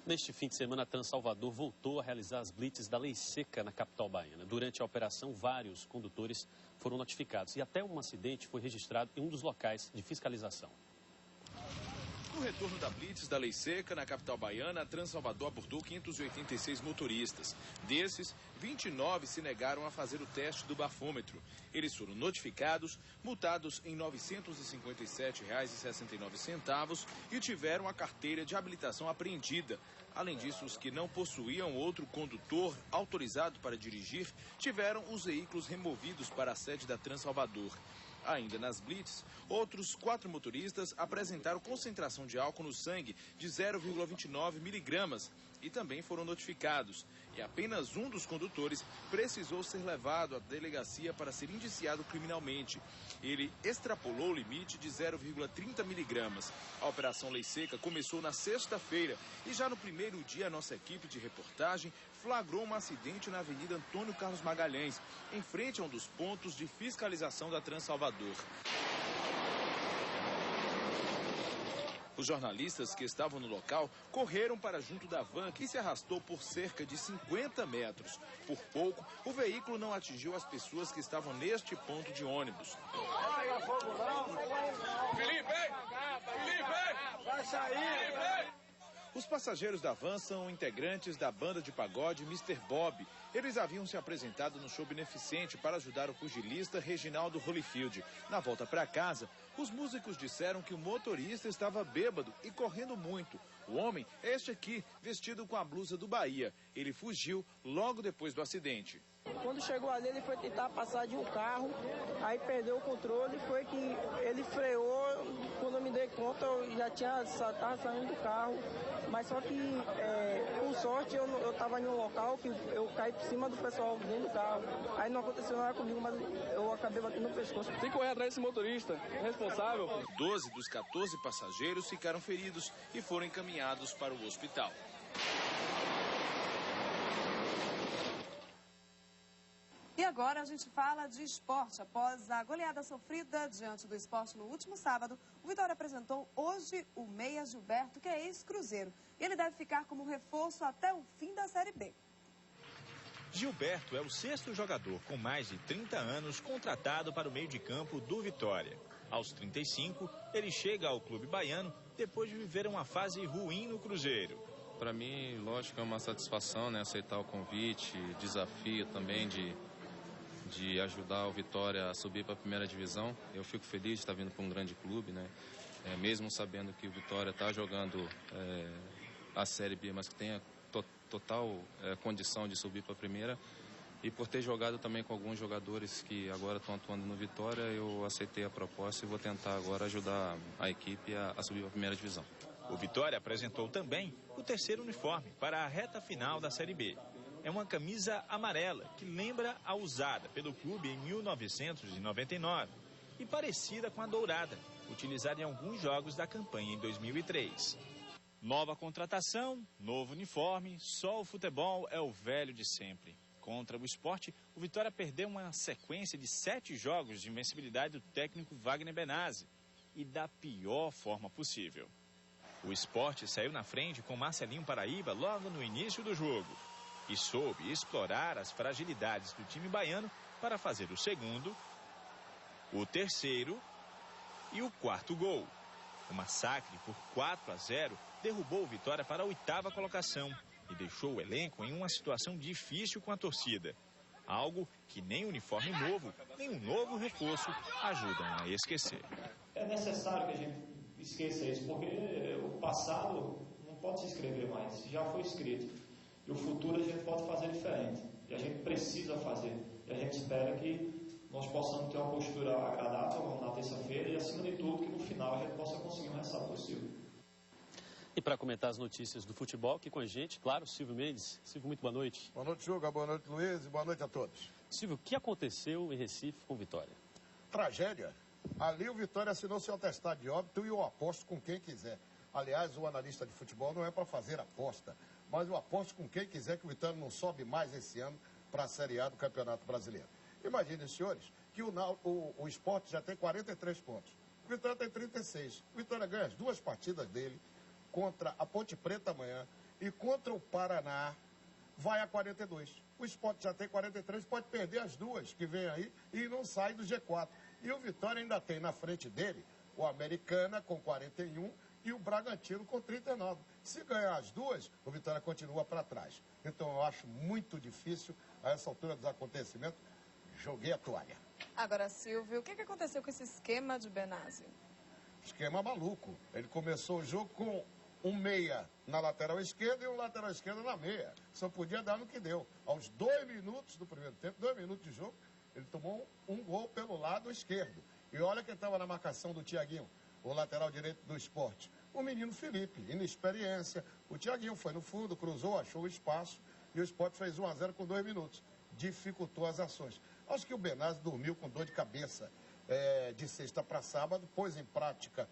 Neste fim de semana, a Transalvador voltou a realizar as blitz da Lei Seca na capital baiana. Durante a operação, vários condutores foram notificados e até um acidente foi registrado em um dos locais de fiscalização. No retorno da blitz da Lei Seca na capital baiana, a Transalvador abordou 586 motoristas. Desses, 29 se negaram a fazer o teste do bafômetro. Eles foram notificados, multados em R$ 957,69 e tiveram a carteira de habilitação apreendida. Além disso, os que não possuíam outro condutor autorizado para dirigir tiveram os veículos removidos para a sede da Transalvador. Ainda nas blitz, outros 4 motoristas apresentaram concentração de álcool no sangue de 0,29 miligramas e também foram notificados. E apenas um dos condutores precisou ser levado à delegacia para ser indiciado criminalmente. Ele extrapolou o limite de 0,30 miligramas. A Operação Lei Seca começou na sexta-feira e já no primeiro dia a nossa equipe de reportagem flagrou um acidente na Avenida Antônio Carlos Magalhães, em frente a um dos pontos de fiscalização da Transalvador. Os jornalistas que estavam no local correram para junto da van, que se arrastou por cerca de 50 metros. Por pouco, o veículo não atingiu as pessoas que estavam neste ponto de ônibus. Felipe! Vai sair! Os passageiros da van são integrantes da banda de pagode Mr. Bob. Eles haviam se apresentado no show beneficente para ajudar o pugilista Reginaldo Holyfield. Na volta para casa, os músicos disseram que o motorista estava bêbado e correndo muito. O homem é este aqui, vestido com a blusa do Bahia. Ele fugiu logo depois do acidente. Quando chegou ali, ele foi tentar passar de um carro, aí perdeu o controle, foi que ele freou, quando eu me dei conta, eu já estava saindo do carro, mas só que, por sorte, eu estava em um local que eu caí por cima do pessoal dentro do carro, aí não aconteceu nada comigo, mas eu acabei batendo no pescoço. Tem que correr atrás desse motorista, responsável. 12 dos 14 passageiros ficaram feridos e foram encaminhados para o hospital. E agora a gente fala de esporte. Após a goleada sofrida diante do Sport no último sábado, o Vitória apresentou hoje o meia Gilberto, que é ex-Cruzeiro. E ele deve ficar como reforço até o fim da Série B. Gilberto é o 6º jogador com mais de 30 anos contratado para o meio de campo do Vitória. Aos 35, ele chega ao clube baiano depois de viver uma fase ruim no Cruzeiro. Para mim, lógico, é uma satisfação, né, aceitar o convite, desafio também de ajudar o Vitória a subir para a primeira divisão. Eu fico feliz de estar vindo para um grande clube, né? Mesmo sabendo que o Vitória está jogando a Série B, mas que tem a total condição de subir para a primeira. E por ter jogado também com alguns jogadores que agora estão atuando no Vitória, eu aceitei a proposta e vou tentar agora ajudar a equipe a subir para a primeira divisão. O Vitória apresentou também o 3º uniforme para a reta final da Série B. É uma camisa amarela que lembra a usada pelo clube em 1999 e parecida com a dourada, utilizada em alguns jogos da campanha em 2003. Nova contratação, novo uniforme, só o futebol é o velho de sempre. Contra o Sport, o Vitória perdeu uma sequência de 7 jogos de invencibilidade do técnico Wagner Benazzi e da pior forma possível. O Sport saiu na frente com Marcelinho Paraíba logo no início do jogo e soube explorar as fragilidades do time baiano para fazer o 2º, o 3º e o 4º gol. O massacre por 4-0 derrubou o Vitória para a 8ª colocação e deixou o elenco em uma situação difícil com a torcida. Algo que nem uniforme novo, nem um novo reforço ajudam a esquecer. É necessário que a gente esqueça isso, porque o passado não pode se escrever mais, já foi escrito. E o futuro a gente pode fazer diferente. E a gente precisa fazer. E a gente espera que nós possamos ter uma postura agradável na terça-feira e, acima de tudo, que no final a gente possa conseguir o resultado possível. E para comentar as notícias do futebol, aqui com a gente, claro, Silvio Mendes. Silvio, muito boa noite. Boa noite, Juga. Boa noite, Luiz. E boa noite a todos. Silvio, o que aconteceu em Recife com o Vitória? Tragédia. Ali o Vitória assinou seu atestado de óbito e eu aposto com quem quiser. Aliás, o analista de futebol não é para fazer aposta, mas eu aposto com quem quiser que o Vitória não sobe mais esse ano para a Série A do Campeonato Brasileiro. Imaginem, senhores, que o Sport já tem 43 pontos. O Vitória tem 36. O Vitória ganha as 2 partidas dele contra a Ponte Preta amanhã E contra o Paraná, vai a 42. O Sport já tem 43, pode perder as duas que vem aí e não sai do G4. E o Vitória ainda tem na frente dele o Americana com 41 e o Bragantino com 39. Se ganhar as duas, o Vitória continua para trás. Então eu acho muito difícil, a essa altura dos acontecimentos, joguei a toalha. Agora, Silvio, o que aconteceu com esse esquema de Benazzi? Esquema maluco. Ele começou o jogo com um meia na lateral esquerda e um lateral esquerda na meia. Só podia dar no que deu. Aos 2 minutos do primeiro tempo, 2 minutos de jogo, ele tomou um gol pelo lado esquerdo. E olha quem estava na marcação do Thiaguinho, o lateral direito do Sport. O menino Felipe, inexperiência. O Thiaguinho foi no fundo, cruzou, achou o espaço e o Sport fez 1-0 com 2 minutos. Dificultou as ações. Acho que o Benazzi dormiu com dor de cabeça de sexta para sábado, pôs em prática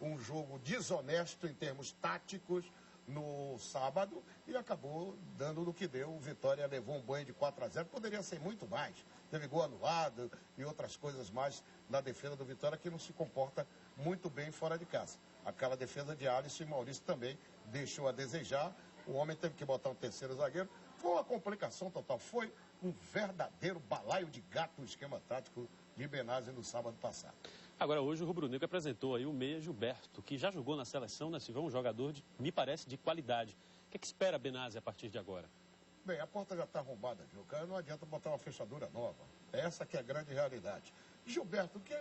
um jogo desonesto em termos táticos no sábado e acabou dando no que deu. O Vitória levou um banho de 4-0, poderia ser muito mais. Teve gol anulado e outras coisas mais na defesa do Vitória que não se comporta muito bem fora de casa. Aquela defesa de Alisson e Maurício também deixou a desejar. O homem teve que botar um terceiro zagueiro. Foi uma complicação total. Foi um verdadeiro balaio de gato o esquema tático de Benazzi no sábado passado. Agora, hoje o Rubro Negro apresentou aí o meia Gilberto, que já jogou na seleção, né, Silvio? Um jogador, me parece, de qualidade. O que espera Benazzi a partir de agora? Bem, a porta já está arrombada, viu? Cara, não adianta botar uma fechadura nova. Essa que é a grande realidade. Gilberto, que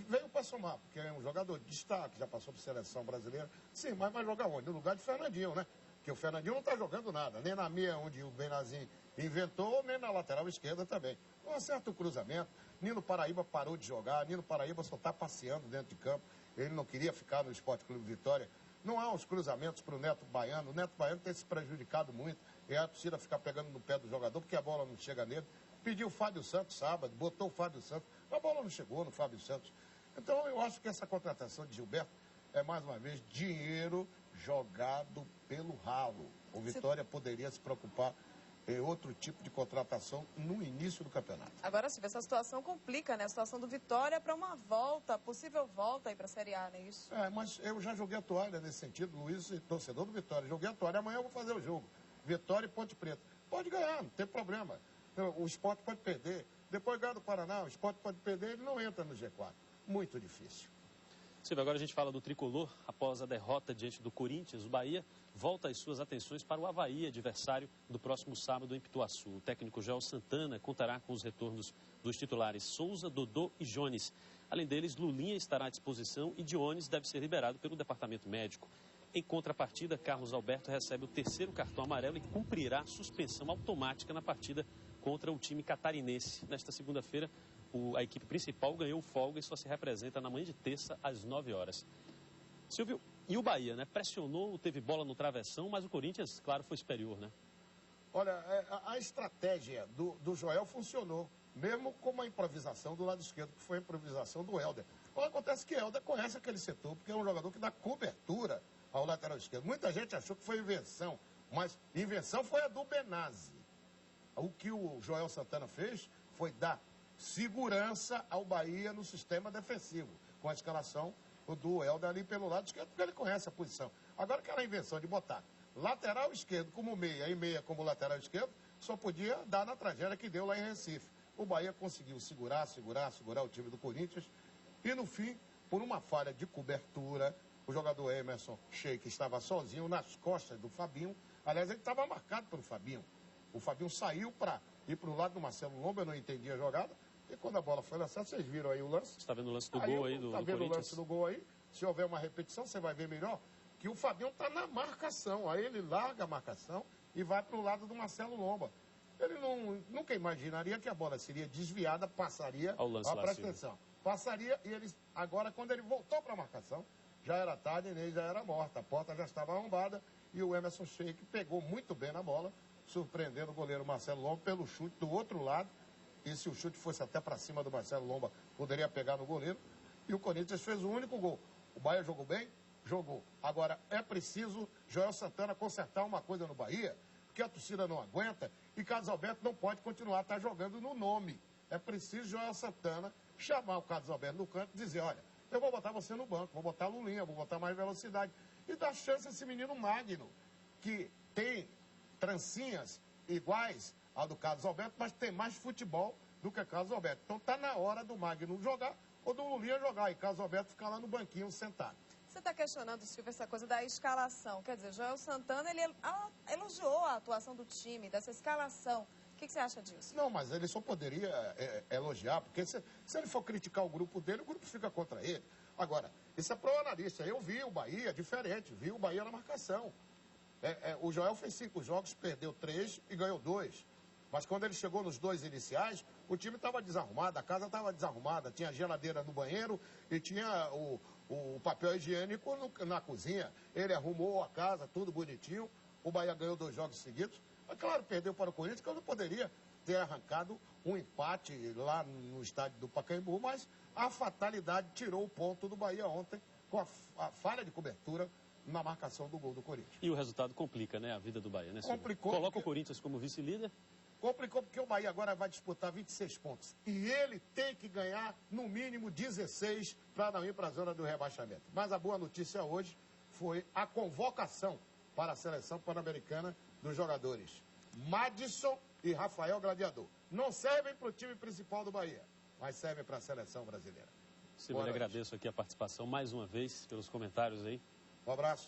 veio para somar, porque é um jogador de destaque, já passou por seleção brasileira. Sim, mas vai jogar onde? No lugar de Fernandinho, né? Porque o Fernandinho não está jogando nada, nem na meia onde o Benazzi inventou, nem na lateral esquerda também. Um acerta o cruzamento. Nino Paraíba parou de jogar, Nino Paraíba só está passeando dentro de campo. Ele não queria ficar no Esporte Clube Vitória. Não há os cruzamentos para o Neto Baiano. O Neto Baiano tem se prejudicado muito. E a torcida fica pegando no pé do jogador, porque a bola não chega nele. Pediu o Fábio Santos sábado, botou o Fábio Santos. A bola não chegou no Fábio Santos. Então eu acho que essa contratação de Gilberto é, mais uma vez, dinheiro jogado pelo ralo. O Vitória poderia se preocupar em outro tipo de contratação no início do campeonato. Agora, Silvio, essa situação complica, né? A situação do Vitória para uma volta, possível volta aí para a Série A, não é isso? Mas eu já joguei a toalha nesse sentido, Luiz, torcedor do Vitória. Joguei a toalha, amanhã eu vou fazer o jogo. Vitória e Ponte Preta. Pode ganhar, não tem problema. O Sport pode perder. Depois ganha do Paraná, o Sport pode perder, ele não entra no G4. Muito difícil. Silvio, agora a gente fala do tricolor. Após a derrota diante do Corinthians, o Bahia volta as suas atenções para o Avaí, adversário do próximo sábado em Pituaçu. O técnico Joel Santana contará com os retornos dos titulares Souza, Dodô e Jones. Além deles, Lulinha estará à disposição e Dionis deve ser liberado pelo departamento médico. Em contrapartida, Carlos Alberto recebe o terceiro cartão amarelo e cumprirá suspensão automática na partida contra o time catarinense. Nesta segunda-feira, a equipe principal ganhou folga e só se representa na manhã de terça, às 9 horas. Silvio, e o Bahia, né? Pressionou, teve bola no travessão, mas o Corinthians, claro, foi superior, né? Olha, a estratégia do Joel funcionou, mesmo com uma improvisação do lado esquerdo, que foi a improvisação do Helder. Acontece que Helder conhece aquele setor, porque é um jogador que dá cobertura ao lateral esquerdo. Muita gente achou que foi invenção, mas invenção foi a do Benazzi. O que o Joel Santana fez foi dar segurança ao Bahia no sistema defensivo, com a escalação do Helder ali pelo lado esquerdo, porque ele conhece a posição. Agora, aquela invenção de botar lateral esquerdo como meia e meia como lateral esquerdo, só podia dar na tragédia que deu lá em Recife. O Bahia conseguiu segurar o time do Corinthians e, no fim, por uma falha de cobertura, o jogador Emerson Sheik estava sozinho nas costas do Fabinho. Aliás, ele estava marcado pelo Fabinho. O Fabinho saiu para ir para o lado do Marcelo Lomba, eu não entendi a jogada. E quando a bola foi lançada, vocês viram aí o lance? Você está vendo o lance do gol aí do Corinthians? Está vendo o lance do gol aí? Se houver uma repetição, você vai ver melhor que o Fabinho está na marcação. Aí ele larga a marcação e vai para o lado do Marcelo Lomba. Ele nunca imaginaria que a bola seria desviada, passaria... Ao lance lá, presta atenção. Passaria e ele... Agora, quando ele voltou para a marcação, já era tarde e nem já era morta. A porta já estava arrombada e o Emerson Sheik pegou muito bem na bola, surpreendendo o goleiro Marcelo Lomba pelo chute do outro lado. E se o chute fosse até para cima do Marcelo Lomba, poderia pegar no goleiro. E o Corinthians fez o único gol. O Bahia jogou bem? Jogou. Agora, é preciso Joel Santana consertar uma coisa no Bahia, porque a torcida não aguenta e Carlos Alberto não pode continuar a estar jogando no nome. É preciso Joel Santana chamar o Carlos Alberto no canto e dizer, olha, eu vou botar você no banco, vou botar Lulinha, vou botar mais velocidade. E dar chance a esse menino Magno, que tem trancinhas iguais ao do Carlos Alberto, mas tem mais futebol do que Carlos Alberto. Então tá na hora do Magno jogar ou do Lulinha jogar e Carlos Alberto ficar lá no banquinho sentado. Você está questionando, Silvio, essa coisa da escalação. Quer dizer, Joel Santana, ele elogiou a atuação do time, dessa escalação. O que você acha disso? Não, mas ele só poderia elogiar, porque se ele for criticar o grupo dele, o grupo fica contra ele. Agora, isso é pro analista. Eu vi o Bahia diferente, vi o Bahia na marcação. O Joel fez 5 jogos, perdeu 3 e ganhou 2. Mas quando ele chegou nos 2 iniciais, o time estava desarrumado, a casa estava desarrumada. Tinha geladeira no banheiro e tinha o papel higiênico na cozinha. Ele arrumou a casa, tudo bonitinho. O Bahia ganhou 2 jogos seguidos. Mas, claro, perdeu para o Corinthians, que eu não poderia ter arrancado um empate lá no estádio do Pacaembu, mas a fatalidade tirou o ponto do Bahia ontem com a falha de cobertura na marcação do gol do Corinthians. E o resultado complica, né, a vida do Bahia, né, Silvio? Complicou. Coloca o Corinthians como vice-líder. Complicou porque o Bahia agora vai disputar 26 pontos. E ele tem que ganhar no mínimo 16 para não ir para a zona do rebaixamento. Mas a boa notícia hoje foi a convocação para a seleção pan-americana dos jogadores Madison e Rafael Gladiador. Não servem para o time principal do Bahia, mas servem para a seleção brasileira. Silvio, eu agradeço aqui a participação mais uma vez, pelos comentários aí. Um abraço.